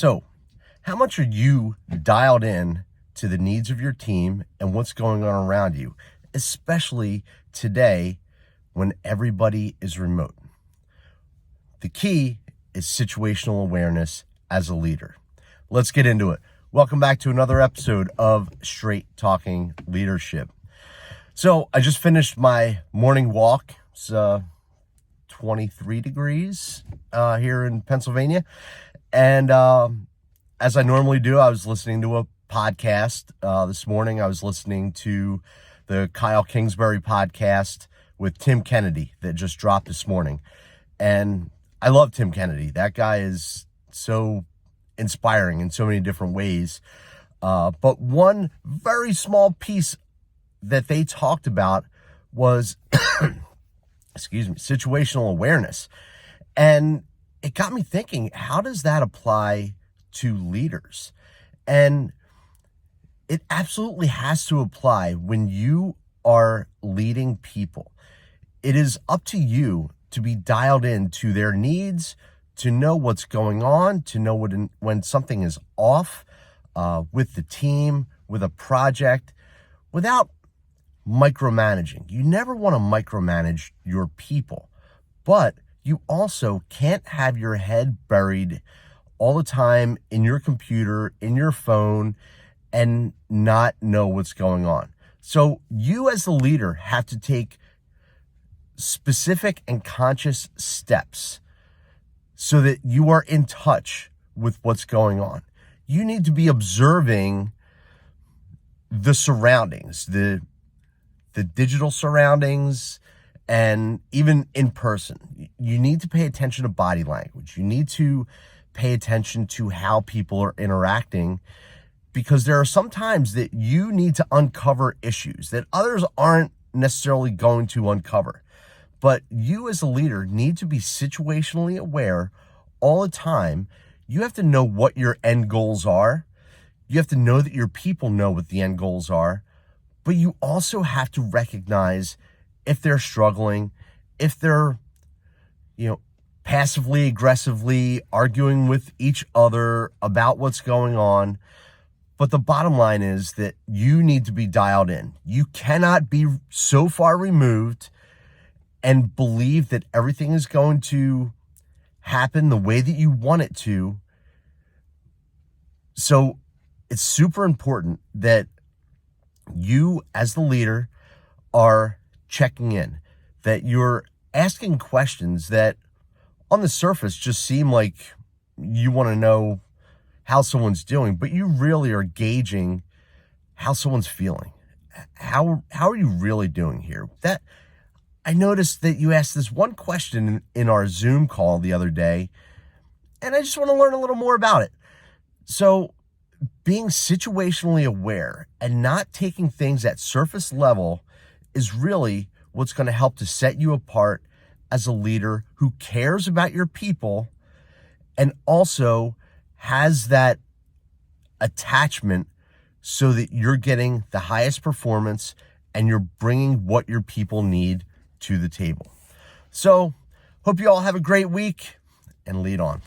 So, how much are you dialed in to the needs of your team and what's going on around you, especially today when everybody is remote? The key is situational awareness as a leader. Let's get into it. Welcome back to another episode of Straight Talking Leadership. So I just finished my morning walk. It's 23 degrees here in Pennsylvania. And as I normally do, I was listening to a podcast this morning. I was listening to the Kyle Kingsbury podcast with Tim Kennedy that just dropped this morning. And I love Tim Kennedy. That guy is so inspiring in so many different ways. But one very small piece that they talked about was, situational awareness. And it got me thinking, how does that apply to leaders? And it absolutely has to apply when you are leading people. It is up to you to be dialed in to their needs, to know what's going on, to know when something is off with the team, with a project, without micromanaging. You never want to micromanage your people, but you also can't have your head buried all the time in your computer, in your phone, and not know what's going on. So you as the leader have to take specific and conscious steps so that you are in touch with what's going on. You need to be observing the surroundings, the digital surroundings, and even in person. You need to pay attention to body language. You need to pay attention to how people are interacting, because there are some times that you need to uncover issues that others aren't necessarily going to uncover. But you as a leader need to be situationally aware all the time. You have to know what your end goals are. You have to know that your people know what the end goals are. But you also have to recognize if they're struggling, if they're, passively, aggressively arguing with each other about what's going on. But the bottom line is that you need to be dialed in. You cannot be so far removed and believe that everything is going to happen the way that you want it to. So it's super important that you as the leader are checking in, that you're asking questions that on the surface just seem like you want to know how someone's doing, but you really are gauging how someone's feeling. How are you really doing here? That I noticed that you asked this one question in our Zoom call the other day, and I just want to learn a little more about it. So being situationally aware and not taking things at surface level is really what's going to help to set you apart as a leader who cares about your people and also has that attachment so that you're getting the highest performance and you're bringing what your people need to the table. So, hope you all have a great week and lead on.